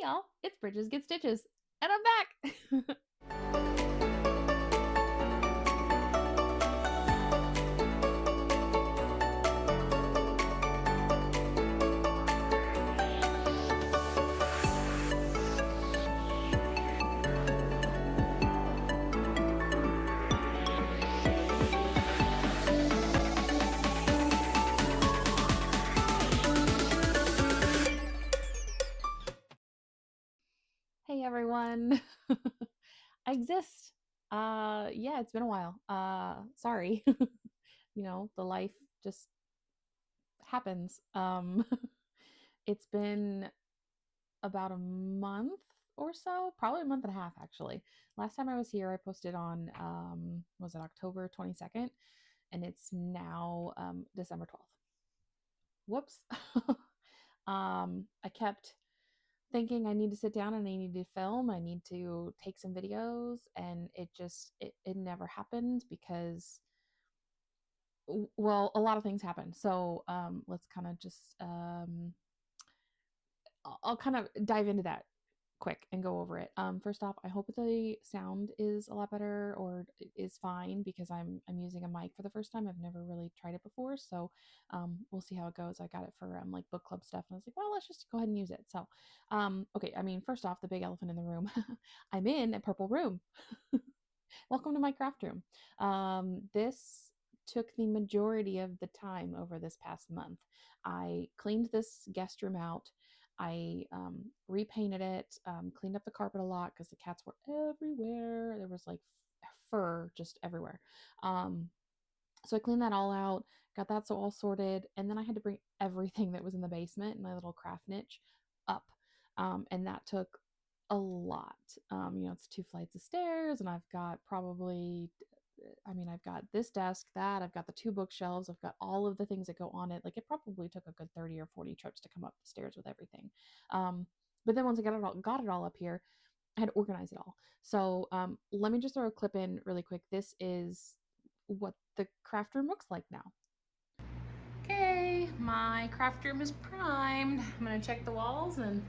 y'all, it's Bridges Get Stitches, and I'm back! Hey everyone! I exist. Yeah, it's been a while. Sorry. You know, the life just happens. It's been about a month or so, probably a month and a half actually. Last time I was here, I posted on was it October 22nd, and it's now December 12th. Whoops. I kept thinking I need to sit down and I need to film, I need to take some videos, and it never happened because, well, a lot of things happened. So let's kind of just I'll kind of dive into that quick and go over it. First off, I hope the sound is a lot better or is fine, because I'm using a mic for the first time. I've never really tried it before, so we'll see how it goes. I got it for like book club stuff, and I was like, well, let's just go ahead and use it. So okay, I mean, first off, the big elephant in the room. I'm in a purple room. Welcome to my craft room. This took the majority of the time over this past month. I cleaned this guest room out. I repainted it, cleaned up the carpet a lot because the cats were everywhere. There was like fur just everywhere. So I cleaned that all out, got that all sorted, and then I had to bring everything that was in the basement in my little craft niche up. And that took a lot. You know, it's 2 flights of stairs, and I've got probably, I mean, I've got this desk, that, I've got the 2 bookshelves, I've got all of the things that go on it. Like, it probably took a good 30 or 40 trips to come up the stairs with everything. But then once I got it all up here, I had to organize it all. So let me just throw a clip in really quick. This is what the craft room looks like now. Okay, my craft room is primed. I'm gonna check the walls and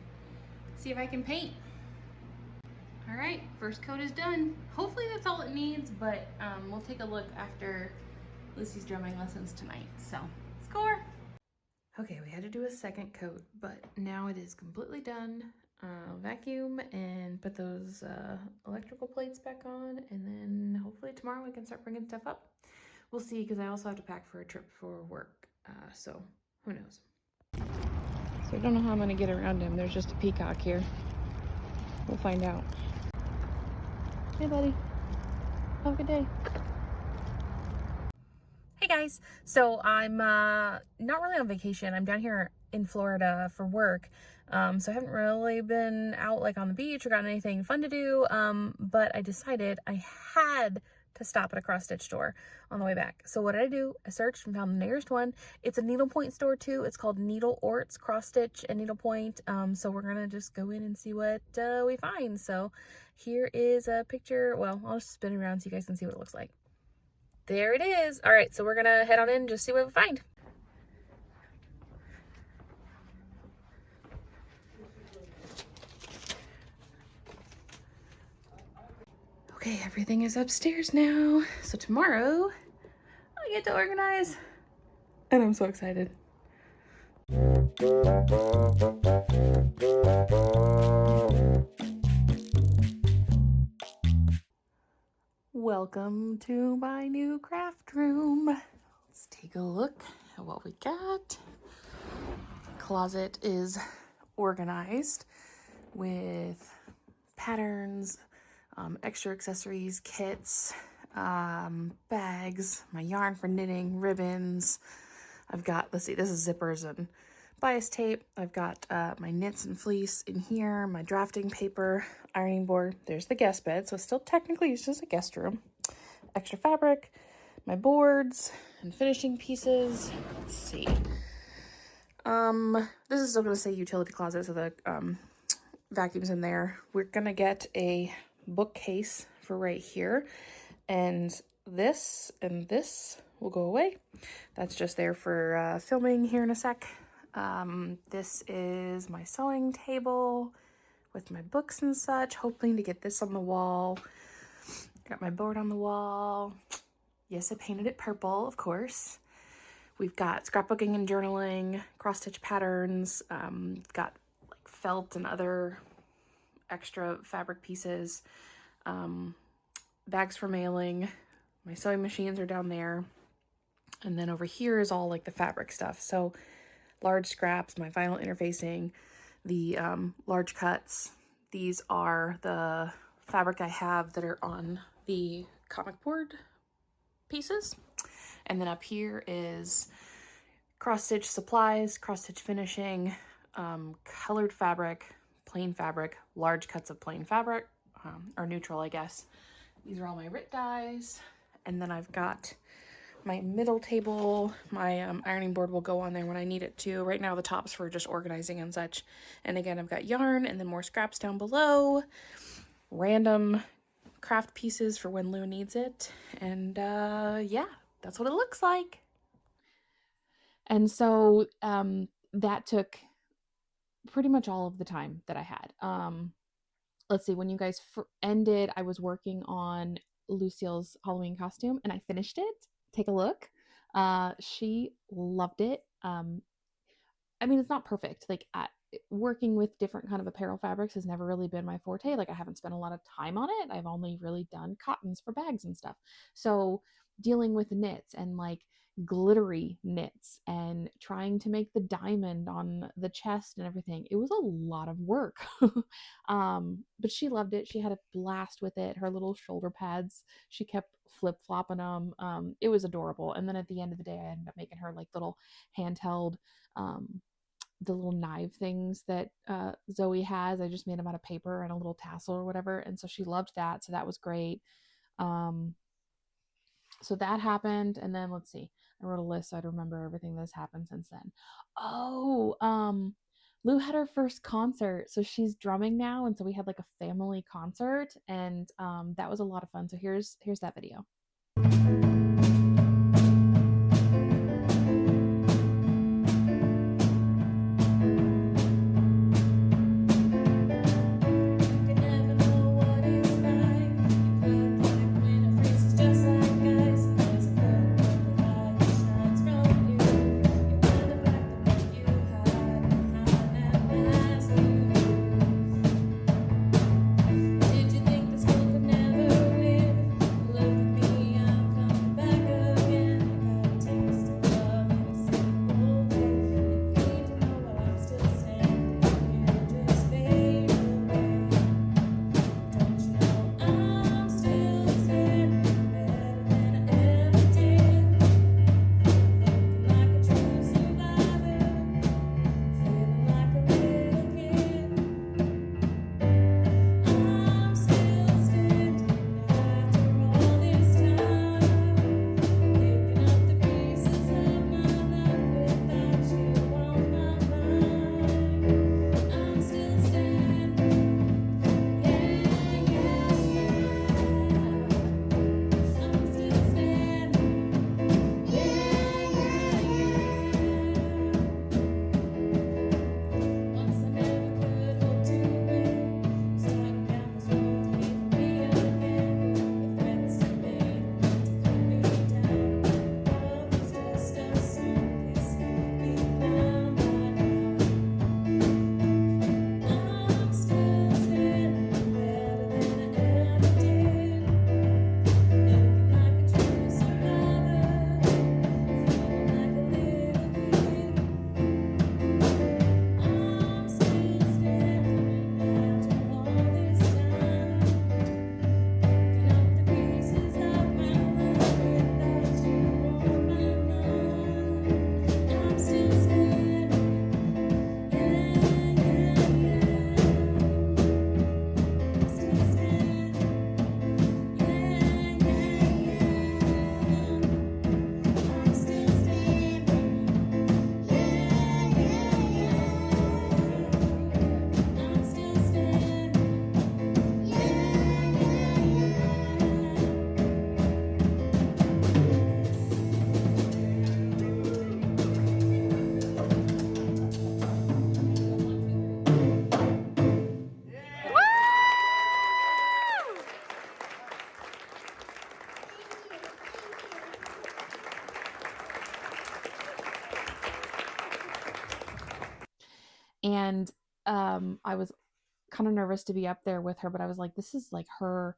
see if I can paint. All right, first coat is done. Hopefully that's all it needs, but we'll take a look after Lucy's drumming lessons tonight. So, score! Okay, we had to do a second coat, but now it is completely done. Vacuum and put those electrical plates back on, and then hopefully tomorrow we can start bringing stuff up. We'll see, because I also have to pack for a trip for work, so who knows. So I don't know how I'm gonna get around him. There's just a peacock here. We'll find out. Hey buddy, have a good day. Hey guys, so I'm not really on vacation. I'm down here in Florida for work, so I haven't really been out like on the beach or gotten anything fun to do, but I decided I had to stop at a cross stitch store on the way back. So what did I do? I searched and found the nearest one. It's a needlepoint store too. It's called Needle Orts Cross Stitch and Needlepoint. So we're gonna just go in and see what we find. So here is a picture. Well, I'll just spin it around so you guys can see what it looks like. There it is. All right, so we're gonna head on in and just see what we find. Okay, everything is upstairs now. So tomorrow I get to organize, and I'm so excited. Welcome to my new craft room. Let's take a look at what we got. The closet is organized with patterns, extra accessories, kits, bags, my yarn for knitting, ribbons. I've got, let's see, this is zippers and bias tape. I've got my knits and fleece in here, my drafting paper, ironing board. There's the guest bed, so it's still technically used as a guest room. Extra fabric, my boards and finishing pieces. Let's see. This is still gonna say utility closet, so the vacuum's in there. We're gonna get a bookcase for right here, and this will go away. That's just there for filming here in a sec. This is my sewing table with my books and such, hoping to get this on the wall. Got my board on the wall. Yes, I painted it purple, of course. We've got scrapbooking and journaling, cross-stitch patterns, got like felt and other extra fabric pieces, bags for mailing. My sewing machines are down there. And then over here is all like the fabric stuff. So large scraps, my vinyl interfacing, the large cuts. These are the fabric I have that are on the comic board pieces. And then up here is cross-stitch supplies, cross-stitch finishing, colored fabric, plain fabric, large cuts of plain fabric, or neutral, I guess. These are all my RIT dies. And then I've got my middle table. My ironing board will go on there when I need it to. Right now the top's for just organizing and such. And again, I've got yarn and then more scraps down below. Random craft pieces for when Lou needs it. And yeah, that's what it looks like. And so that took pretty much all of the time that I had. Let's see, when you guys ended, I was working on Lucille's Halloween costume and I finished it. Take a look. She loved it. I mean, it's not perfect. Like working with different kind of apparel fabrics has never really been my forte. Like I haven't spent a lot of time on it. I've only really done cottons for bags and stuff. So dealing with knits and like glittery knits and trying to make the diamond on the chest and everything, it was a lot of work. But she loved it. She had a blast with it. Her little shoulder pads, she kept flip-flopping them. It was adorable. And then at the end of the day, I ended up making her like little handheld the little knife things that Zoe has. I just made them out of paper and a little tassel or whatever, and so she loved that, so that was great. So that happened, and then let's see, I wrote a list so I'd remember everything that's happened since then. Lou had her first concert, so she's drumming now, and so we had like a family concert, and that was a lot of fun. So here's that video. I was kind of nervous to be up there with her, but I was like, this is like her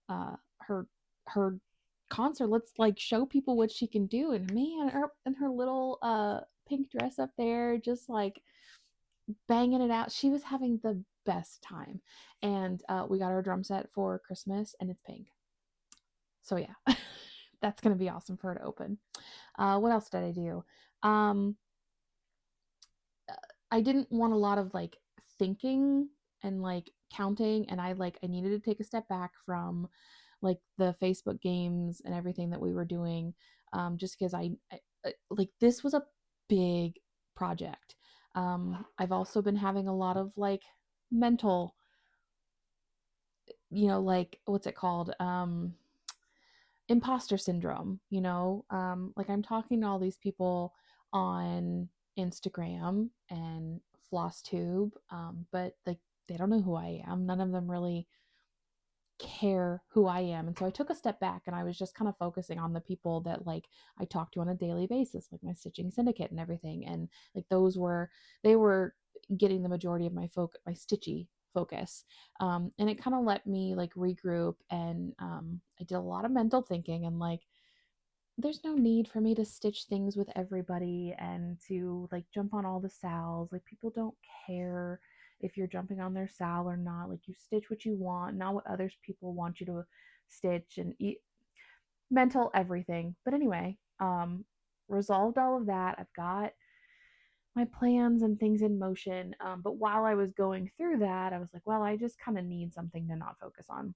her concert. Let's like show people what she can do. And man, her and her little pink dress up there, just like banging it out. She was having the best time. And we got our drum set for Christmas, and it's pink. So yeah, that's gonna be awesome for her to open. What else did I do? Um, I didn't want a lot of like thinking and like counting, and I needed to take a step back from like the Facebook games and everything that we were doing, just because like this was a big project. I've also been having a lot of like mental, like what's it called? Imposter syndrome, like I'm talking to all these people on Instagram and Flosstube, but like they don't know who I am. None of them really care who I am. And so I took a step back and I was just kind of focusing on the people that like I talk to on a daily basis, like my stitching syndicate and everything. And like they were getting the majority of my stitchy focus. And it kind of let me like regroup, and I did a lot of mental thinking, and like there's no need for me to stitch things with everybody and to like jump on all the SALs. Like people don't care if you're jumping on their SAL or not. Like you stitch what you want, not what others people want you to stitch, and mental everything. But anyway, resolved all of that. I've got my plans and things in motion. But while I was going through that, I was like, well, I just kind of need something to not focus on,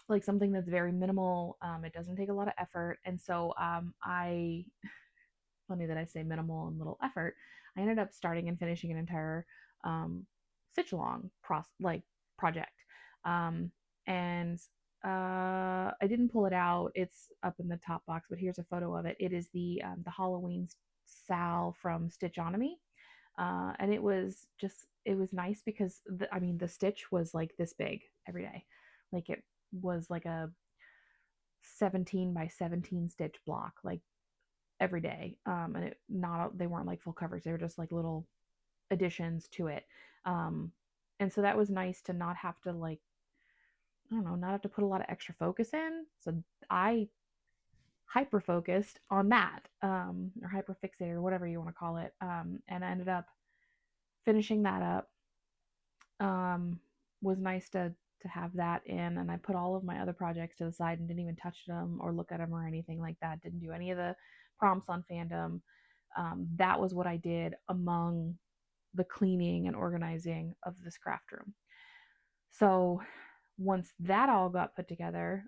like something that's very minimal. It doesn't take a lot of effort. And so I funny that I say minimal and little effort. I ended up starting and finishing an entire stitch along project. Um, and I didn't pull it out. It's up in the top box, but here's a photo of it. It is the Halloween SAL from Stitchonomy. And it was nice because the stitch was like this big every day. Like it was like a 17 by 17 stitch block, like every day. And they weren't like full covers. They were just like little additions to it. And so that was nice to not have to like, I don't know, not have to put a lot of extra focus in. So I hyper focused on that, or hyper fixated, or whatever you want to call it. And I ended up finishing that up. Was nice to have that in, and I put all of my other projects to the side and didn't even touch them or look at them or anything like that. Didn't do any of the prompts on fandom. That was what I did among the cleaning and organizing of this craft room. So once that all got put together,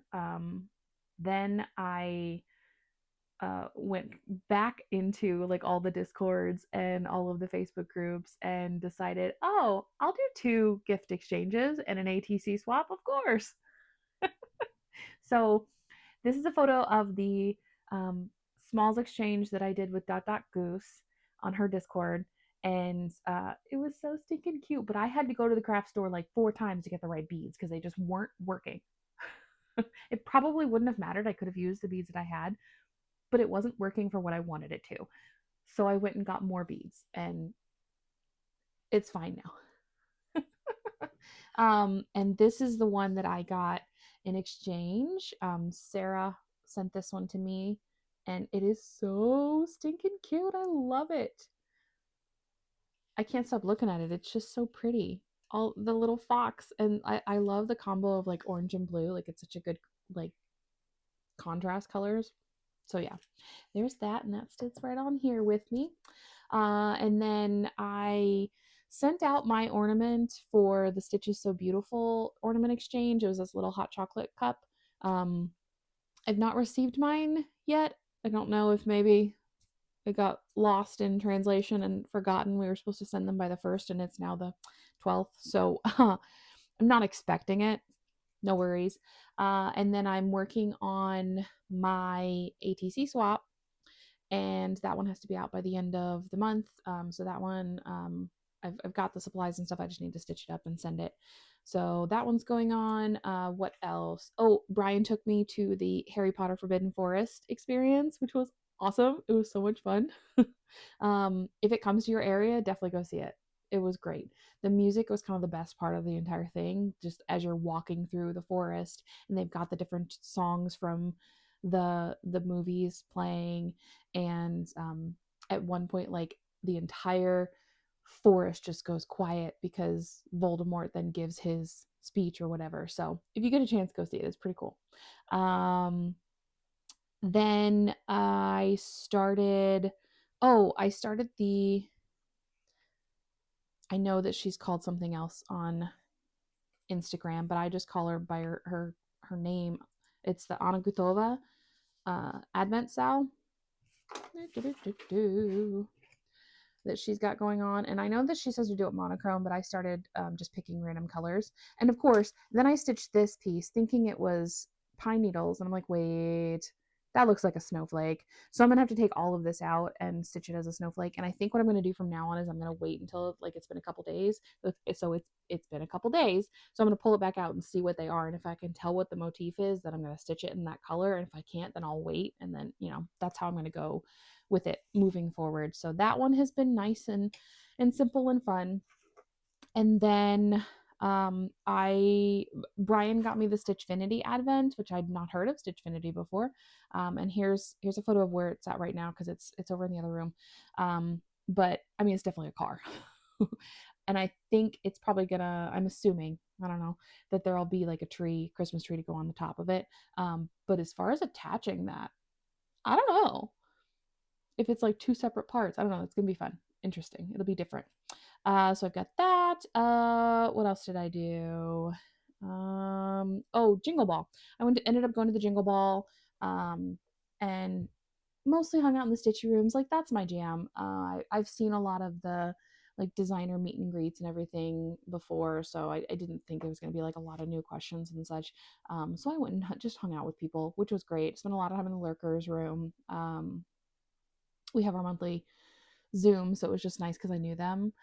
then I went back into like all the discords and all of the Facebook groups and decided, oh, I'll do 2 gift exchanges and an ATC swap, of course. So this is a photo of the smalls exchange that I did with Dot Dot Goose on her Discord. And it was so stinking cute, but I had to go to the craft store like 4 times to get the right beads because they just weren't working. It probably wouldn't have mattered. I could have used the beads that I had, but it wasn't working for what I wanted it to. So I went and got more beads, and it's fine now. And this is the one that I got in exchange. Sarah sent this one to me, and it is so stinking cute. I love it. I can't stop looking at it. It's just so pretty. All the little fox, and I love the combo of like orange and blue. Like it's such a good like contrast colors. So yeah, there's that, and that sits right on here with me. And then I sent out my ornament for the Stitches So Beautiful ornament exchange. It was this little hot chocolate cup. I've not received mine yet. I don't know if maybe it got lost in translation and forgotten. We were supposed to send them by the 1st, and it's now the 12th. So I'm not expecting it. No worries. And then I'm working on my ATC swap, and that one has to be out by the end of the month. So that one, I've got the supplies and stuff. I just need to stitch it up and send it. So that one's going on. What else? Oh, Brian took me to the Harry Potter Forbidden Forest experience, which was awesome. It was so much fun. If it comes to your area, definitely go see it. it was great. The music was kind of the best part of the entire thing, just as you're walking through the forest, and they've got the different songs from the movies playing. And at one point, like, the entire forest just goes quiet because Voldemort then gives his speech or whatever. So if you get a chance, go see it. It's pretty cool. Then I started the, I know that she's called something else on Instagram, but I just call her by her name. It's the Anna Gutova Advent SAL that she's got going on. And I know that she says to do it monochrome, but I started just picking random colors. And of course, then I stitched this piece thinking it was pine needles. And I'm like, wait, that looks like a snowflake. So I'm going to have to take all of this out and stitch it as a snowflake. And I think what I'm going to do from now on is I'm going to wait until like it's been a couple days. So it's been a couple days. So I'm going to pull it back out and see what they are. And if I can tell what the motif is, then I'm going to stitch it in that color. And if I can't, then I'll wait. And then, that's how I'm going to go with it moving forward. So that one has been nice and simple and fun. And then Brian got me the Stitchfinity Advent, which I'd not heard of Stitchfinity before. And here's a photo of where it's at right now because it's over in the other room. But I mean, it's definitely a car. And I think it's probably I'm assuming, I don't know, that there'll be like a Christmas tree to go on the top of it. But as far as attaching that, I don't know if it's like two separate parts. I don't know. It's gonna be fun, interesting. It'll be different. So I've got that. What else did I do? Jingle Ball. Ended up going to the Jingle Ball, and mostly hung out in the Stitchy rooms. Like, that's my jam. I've seen a lot of the like designer meet and greets and everything before, so I didn't think it was going to be like a lot of new questions and such. So I went and just hung out with people, which was great. Spent a lot of time in the lurkers room. We have our monthly Zoom, so it was just nice because I knew them.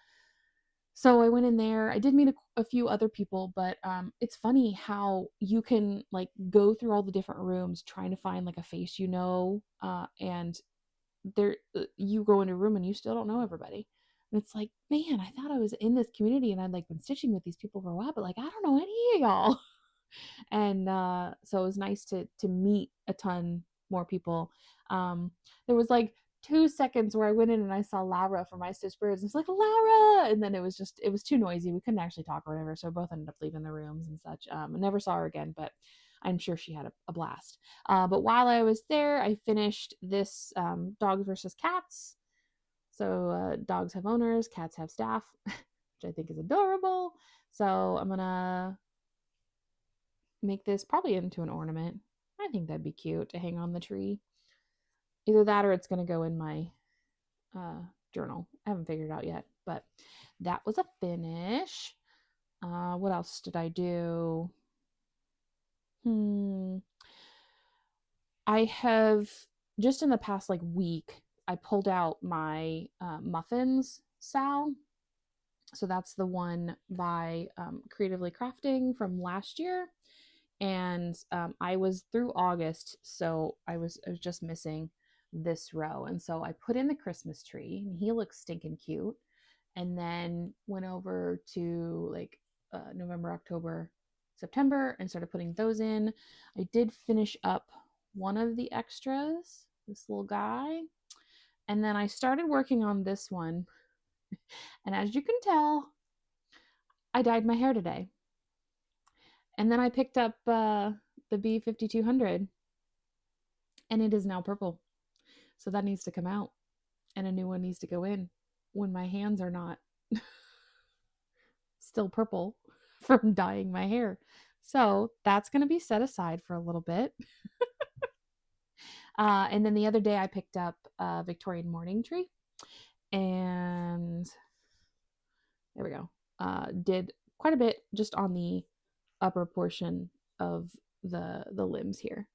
So I went in there. I did meet a few other people, but it's funny how you can like go through all the different rooms trying to find like a face, and there you go into a room and you still don't know everybody. And it's like, man, I thought I was in this community and I'd like been stitching with these people for a while, but like I don't know any of y'all. And so it was nice to meet a ton more people. There was like 2 seconds where I went in and I saw Laura from My Stitch Birds. It's like, Laura, and then it was too noisy. We couldn't actually talk or whatever, so we both ended up leaving the rooms and such. I never saw her again, but I'm sure she had a blast. But while I was there, I finished this Dogs versus Cats. So dogs have owners, cats have staff, which I think is adorable. So I'm gonna make this probably into an ornament. I think that'd be cute to hang on the tree. Either that or it's going to go in my journal. I haven't figured it out yet, but that was a finish. What else did I do? I have just in the past like week, I pulled out my Muffins SAL. So that's the one by Creatively Crafting from last year. And I was through August, so I was just missing this row. And so I put in the Christmas tree, and he looks stinking cute. And then went over to like November, October, September, and started putting those in. I did finish up one of the extras, this little guy. And then I started working on this one. And as you can tell, I dyed my hair today. And then I picked up the B5200, and it is now purple. So that needs to come out, and a new one needs to go in when my hands are not still purple from dyeing my hair. So that's going to be set aside for a little bit. And then the other day I picked up a Victorian Mourning tree, and there we go. Did quite a bit just on the upper portion of the limbs here.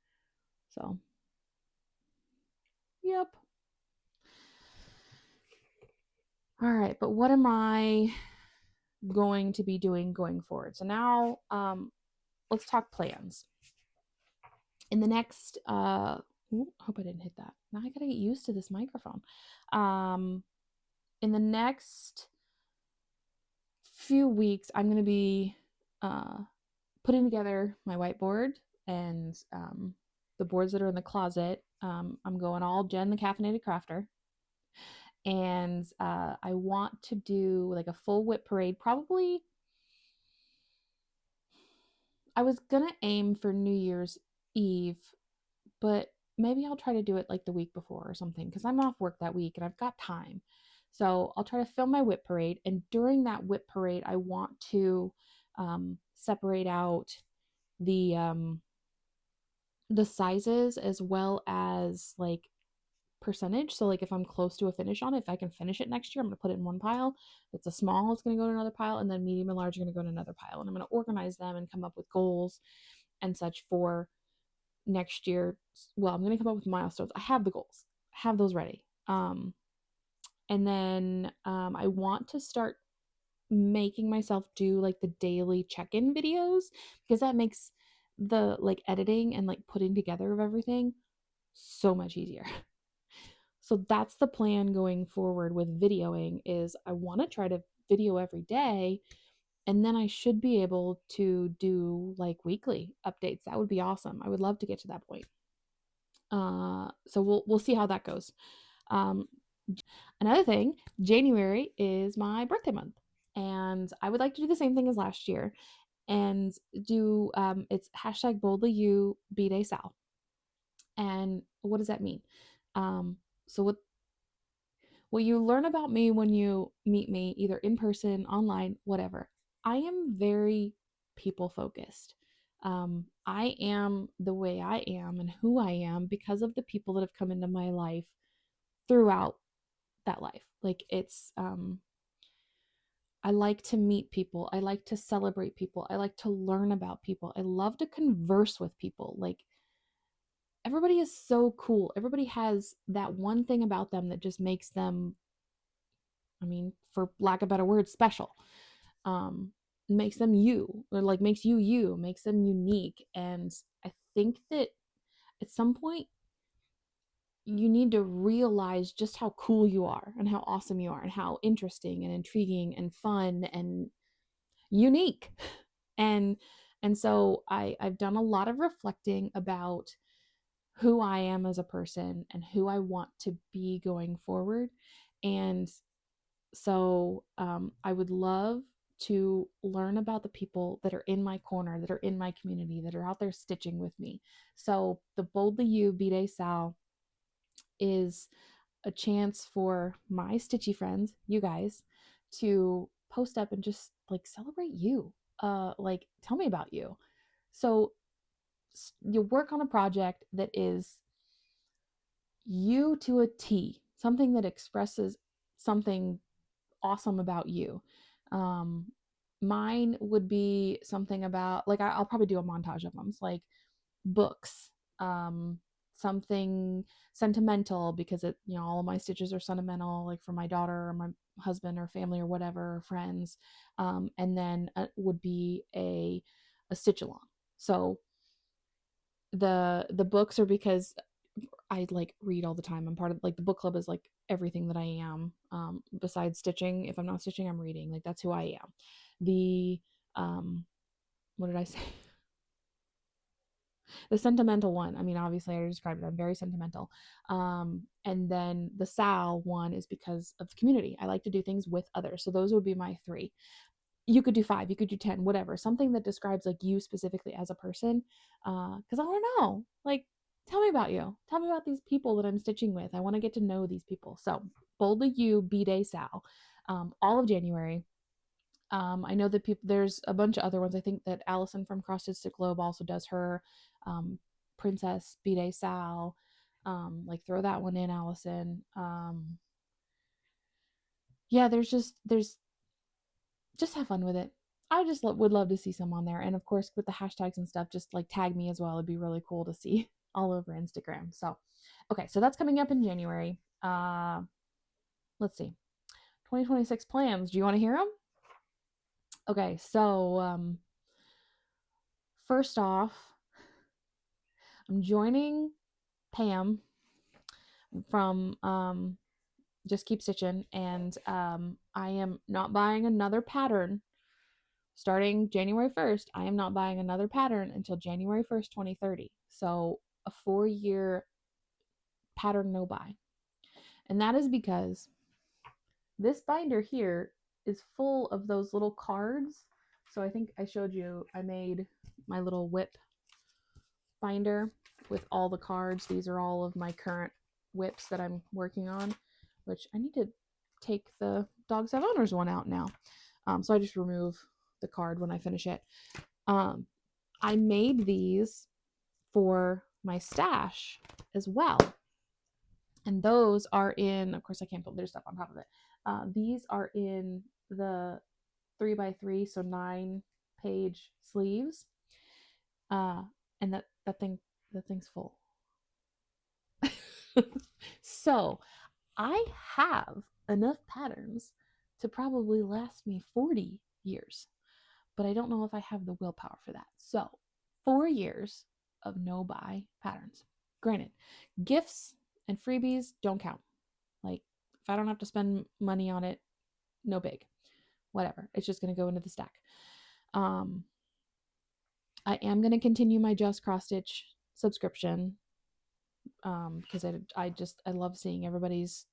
So, yep. All right, but what am I going to be doing going forward? So now let's talk plans. In the next hope I didn't hit that. Now I gotta get used to this microphone. In the next few weeks, I'm going to be putting together my whiteboard and the boards that are in the closet. I'm going all Jen the Caffeinated Crafter. And I want to do like a full whip parade. Probably, I was going to aim for New Year's Eve, but maybe I'll try to do it like the week before or something because I'm off work that week and I've got time. So I'll try to film my whip parade. And during that whip parade, I want to separate out the sizes as well as like percentage. So like if I'm close to a finish on it, if I can finish it next year, I'm going to put it in one pile. If it's a small, it's going to go to another pile, and then medium and large are going to go to another pile. And I'm going to organize them and come up with goals and such for next year. Well, I'm going to come up with milestones. I have the goals. I have those ready. And then I want to start making myself do like the daily check-in videos because that makes the like editing and like putting together of everything so much easier. So that's the plan going forward with videoing is I want to try to video every day, and then I should be able to do like weekly updates. That would be awesome. I would love to get to that point. So we'll see how that goes. Um, Another thing, January is my birthday month, and I would like to do the same thing as last year and do it's hashtag boldly you B-Day SAL. And what does that mean? So what you learn about me when you meet me, either in person, online, whatever, I am very people focused. I am the way I am and who I am because of the people that have come into my life throughout that life. Like I like to meet people. I like to celebrate people. I like to learn about people. I love to converse with people. Like everybody is so cool. Everybody has that one thing about them that just makes them, I mean, for lack of a better word, special. Makes them you, or like makes you you, makes them unique. And I think that at some point you need to realize just how cool you are and how awesome you are and how interesting and intriguing and fun and unique. And so I've done a lot of reflecting about who I am as a person and who I want to be going forward. And so I would love to learn about the people that are in my corner, that are in my community, that are out there stitching with me. So the Boldly You B-Day SAL is a chance for my stitchy friends, you guys, to post up and just like celebrate you. Like tell me about you. So you work on a project that is you to a T, something that expresses something awesome about you. Um, Mine would be something about like I'll probably do a montage of them. It's like books, something sentimental because it all of my stitches are sentimental, like for my daughter or my husband or family or whatever, or friends. And then would be a stitch along. So the books are because I like read all the time. I'm part of like the book club is like everything that I am. Besides stitching, if I'm not stitching, I'm reading. Like that's who I am. The what did I say? The sentimental one. I mean, obviously, I described it. I'm very sentimental. And then the Sal one is because of the community. I like to do things with others. So those would be my three. You could do five, you could do 10, whatever. Something that describes like you specifically as a person. Because I want to know, like, tell me about you. Tell me about these people that I'm stitching with. I want to get to know these people. So Boldly You B-Day SAL, all of January. I know that there's a bunch of other ones. I think that Allison from Cross Stitch Globe also does her Princess B-Day SAL. Like throw that one in, Allison. Yeah, there's just have fun with it. I just would love to see some on there. And of course, with the hashtags and stuff, just like tag me as well. It'd be really cool to see all over Instagram. So, okay, so that's coming up in January. Let's see. 2026 plans. Do you want to hear them? Okay, so first off, I'm joining Pam from Just Keep Stitching, and I am not buying another pattern starting January 1st, I am not buying another pattern until January 1st, 2030. So a 4-year pattern no buy. And that is because this binder here is full of those little cards. So I think I showed you, I made my little whip binder with all the cards. These are all of my current whips that I'm working on, which I need to take the Dogs Have Owners one out now. So I just remove the card when I finish it. I made these for my stash as well. And those are in, of course, I can't put their stuff on top of it. These are in the 3x3, so 9-page sleeves. And that thing's full. So I have enough patterns to probably last me 40 years, but I don't know if I have the willpower for that. So 4 years of no buy patterns. Granted, gifts and freebies don't count. Like, if I don't have to spend money on it, no big. Whatever. It's just going to go into the stack. I am going to continue my Just Cross Stitch subscription because I love seeing everybody's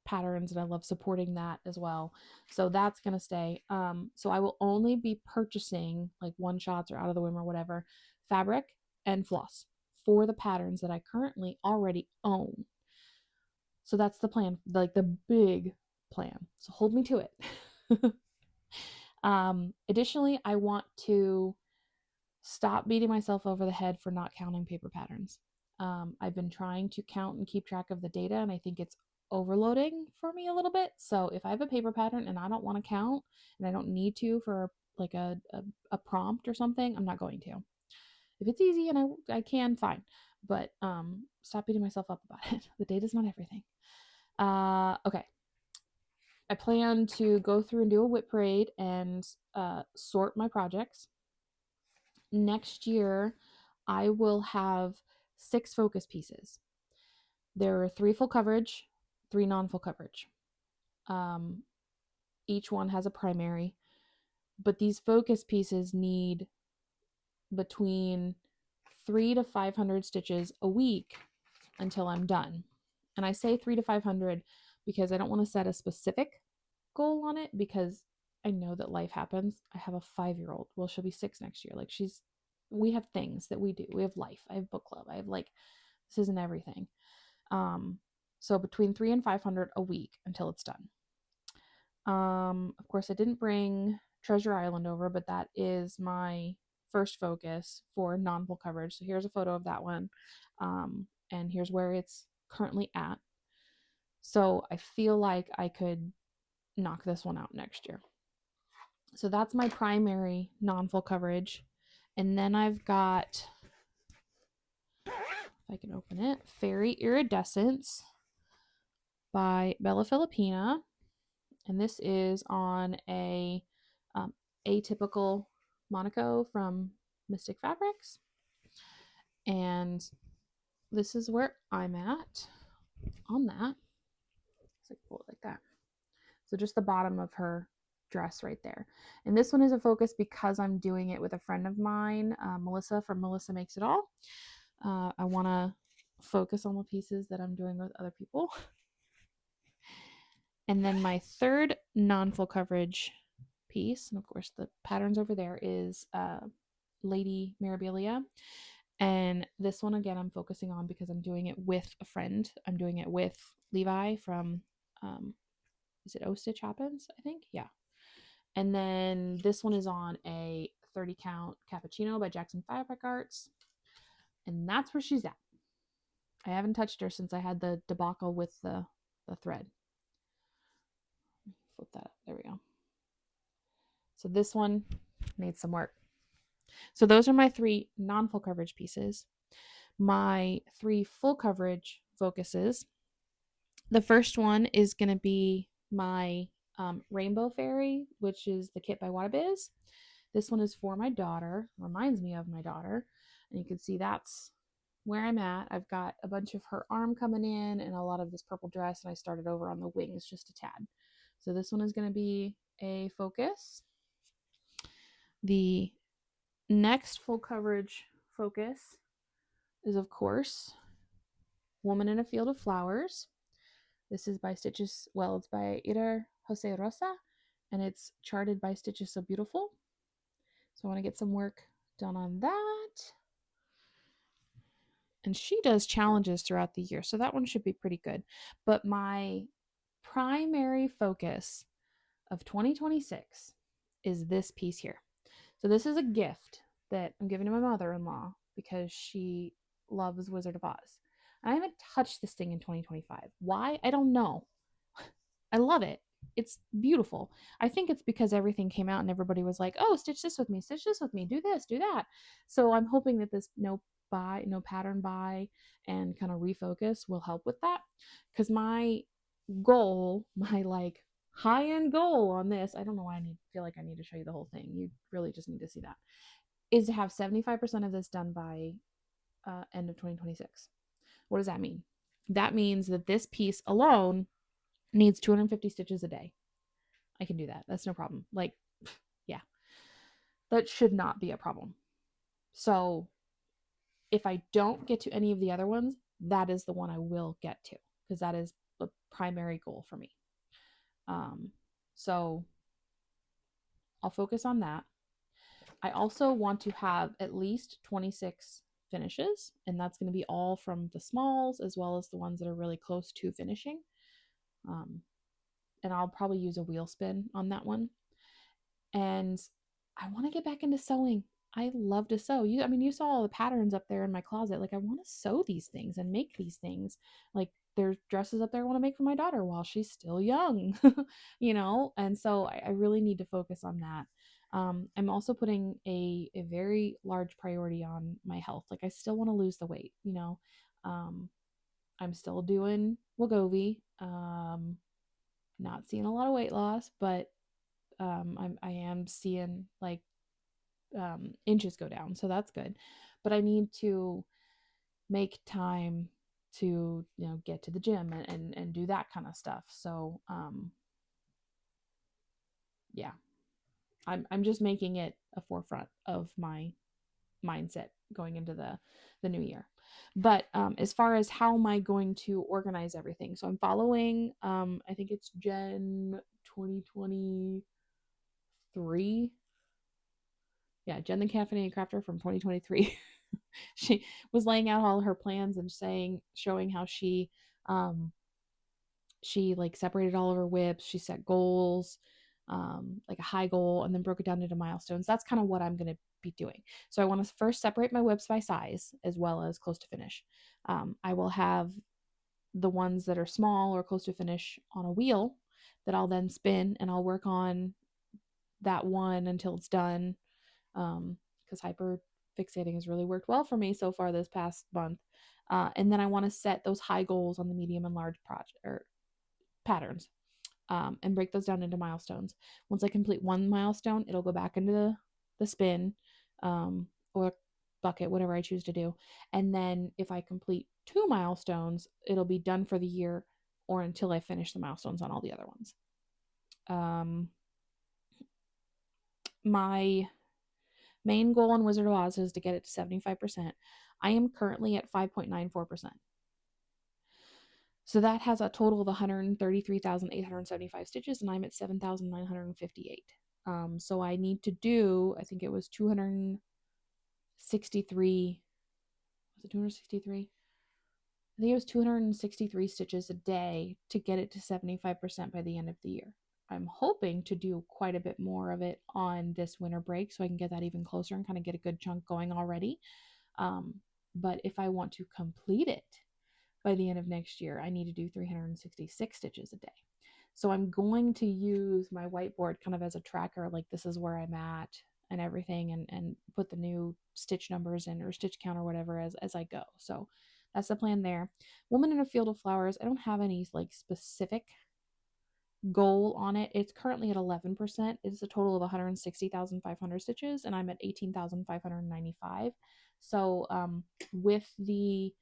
patterns and I love supporting that as well. So that's going to stay. So I will only be purchasing like one shots or out of the whim or whatever fabric and floss for the patterns that I currently already own. So that's the plan, like the big plan. So hold me to it. Additionally, I want to stop beating myself over the head for not counting paper patterns. I've been trying to count and keep track of the data, and I think it's overloading for me a little bit. So if I have a paper pattern and I don't want to count and I don't need to for like a prompt or something, I'm not going to. If it's easy and I can, fine. But stop beating myself up about it. The data's not everything. Okay. I plan to go through and do a whip parade and sort my projects. Next year, I will have 6 focus pieces. There are 3 full coverage, 3 non-full coverage. Each one has a primary, but these focus pieces need between 300 to 500 stitches a week until I'm done. And I say 300 to 500 because I don't want to set a specific goal on it because I know that life happens. I have a 5-year-old. Well, she'll be 6 next year. Like we have things that we do. We have life. I have book club. I have this isn't everything. So between 300 and 500 a week until it's done. Of course I didn't bring Treasure Island over, but that is my first focus for non-full coverage. So here's a photo of that one. And here's where it's currently at. So I feel like I could knock this one out next year. So that's my primary non-full coverage. And then I've got, if I can open it, Fairy Iridescence by Bella Filipina. And this is on a atypical Monaco from Mystic Fabrics. And this is where I'm at on that. So I pull it like that. So just the bottom of her dress right there. And this one is a focus because I'm doing it with a friend of mine, Melissa from Melissa Makes It All. I want to focus on the pieces that I'm doing with other people. And then my third non-full coverage piece, and of course the patterns over there, is Lady Mirabilia. And this one, again, I'm focusing on because I'm doing it with a friend. I'm doing it with Levi from, is it O Stitch Happens, I think? Yeah. And then this one is on a 30 count cappuccino by Jackson Fabric Arts. And that's where she's at. I haven't touched her since I had the debacle with the thread. Flip that up. There we go. So this one needs some work. So those are my 3 non-full coverage pieces. My 3 full coverage focuses. The first one is going to be my Rainbow Fairy, which is the kit by Wadabiz. This one is for my daughter. Reminds me of my daughter. And you can see that's where I'm at. I've got a bunch of her arm coming in and a lot of this purple dress, and I started over on the wings just a tad. So this one is going to be a focus. The next full coverage focus is, of course, Woman in a Field of Flowers. This is by Stitches, well, it's by Ira Jose Rosa, and it's charted by Stitches So Beautiful. So I want to get some work done on that. And she does challenges throughout the year, so that one should be pretty good. But my primary focus of 2026 is this piece here. So this is a gift that I'm giving to my mother-in-law because she loves Wizard of Oz. I haven't touched this thing in 2025. Why? I don't know. I love it. It's beautiful. I think it's because everything came out and everybody was like, "Oh, stitch this with me, do this, do that." So I'm hoping that this no pattern buy, and kind of refocus will help with that. Because my goal, my like high end goal on this, I don't know why feel like I need to show you the whole thing. You really just need to see that. Is to have 75% of this done by end of 2026. What does that mean? That means that this piece alone needs 250 stitches a day. I can do that. That's no problem. Like, yeah, that should not be a problem. So if I don't get to any of the other ones, that is the one I will get to, because that is the primary goal for me. So I'll focus on that. I also want to have at least 26 finishes, and that's going to be all from the smalls as well as the ones that are really close to finishing. And I'll probably use a wheel spin on that one. And I want to get back into sewing. I love to sew. You saw all the patterns up there in my closet. Like, I want to sew these things and make these things. Like, there's dresses up there I want to make for my daughter while she's still young, And so I really need to focus on that. I'm also putting a very large priority on my health. Like, I still want to lose the weight, I'm still doing Wegovy. Not seeing a lot of weight loss, but I am seeing like inches go down, so that's good. But I need to make time to get to the gym and do that kind of stuff. So yeah, I'm just making it a forefront of my mindset going into the new year. But as far as how am I going to organize everything, so I'm following I think it's Jen 2023. Yeah, Jen the Caffeinated Crafter from 2023. She was laying out all her plans and showing how she like separated all of her whips. She set goals, like a high goal, and then broke it down into milestones. That's kind of what I'm going to be doing. So I want to first separate my whips by size as well as close to finish. I will have the ones that are small or close to finish on a wheel that I'll then spin, and I'll work on that one until it's done. Because hyper fixating has really worked well for me so far this past month. And then I want to set those high goals on the medium and large project or patterns, and break those down into milestones. Once I complete one milestone, it'll go back into the spin, or bucket, whatever I choose to do. And then if I complete 2 milestones, it'll be done for the year or until I finish the milestones on all the other ones. My main goal on Wizard of Oz is to get it to 75%. I am currently at 5.94%. So that has a total of 133,875 stitches, and I'm at 7,958. So I need to do, I think it was 263. Was it 263? I think it was 263 stitches a day to get it to 75% by the end of the year. I'm hoping to do quite a bit more of it on this winter break so I can get that even closer and kind of get a good chunk going already. But if I want to complete it by the end of next year, I need to do 366 stitches a day. So I'm going to use my whiteboard kind of as a tracker, like this is where I'm at and everything, and put the new stitch numbers in, or stitch count or whatever, as I go. So that's the plan there. Woman in a Field of Flowers, I don't have any like specific goal on it. It's currently at 11%. It's a total of 160,500 stitches, and I'm at 18,595. So with the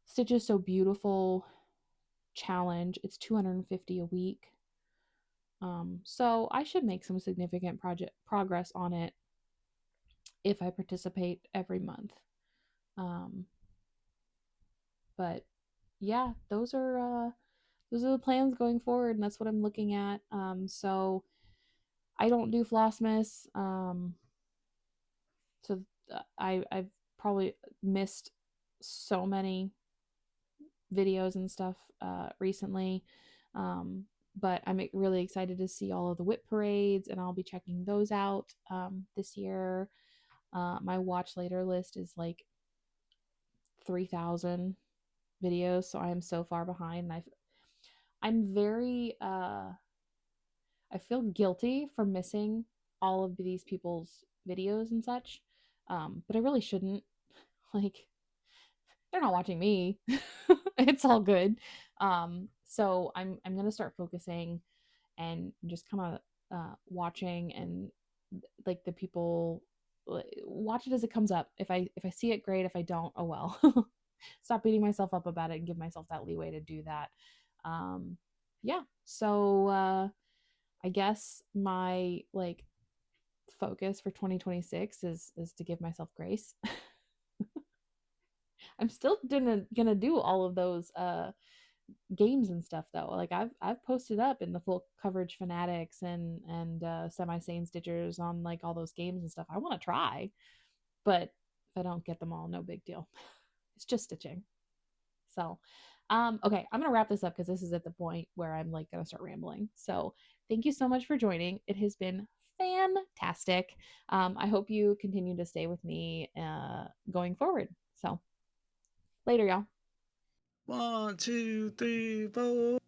Stitches So Beautiful challenge, it's 250 a week. So I should make some significant progress on it if I participate every month. Um, but yeah, those are the plans going forward, and that's what I'm looking at. So I don't do Flossmas. So I've probably missed so many videos and stuff recently. Um, but I'm really excited to see all of the whip parades, and I'll be checking those out this year. My watch later list is like 3,000 videos, so I am so far behind. I'm very I feel guilty for missing all of these people's videos and such, but I really shouldn't. Like, they're not watching me. It's all good. So I'm gonna start focusing and just kind of watching and like the people watch it as it comes up. If I see it, great. If I don't, oh well. Stop beating myself up about it and give myself that leeway to do that. Um, yeah. So I guess my like focus for 2026 is to give myself grace. I'm still gonna do all of those games and stuff though. Like I've posted up in the full coverage fanatics and semi sane stitchers on like all those games and stuff. I want to try, but if I don't get them all, no big deal. It's just stitching. So, okay, I'm gonna wrap this up because this is at the point where I'm like gonna start rambling. So, thank you so much for joining. It has been fantastic. I hope you continue to stay with me going forward. So, later, y'all. 1, 2, 3, 4.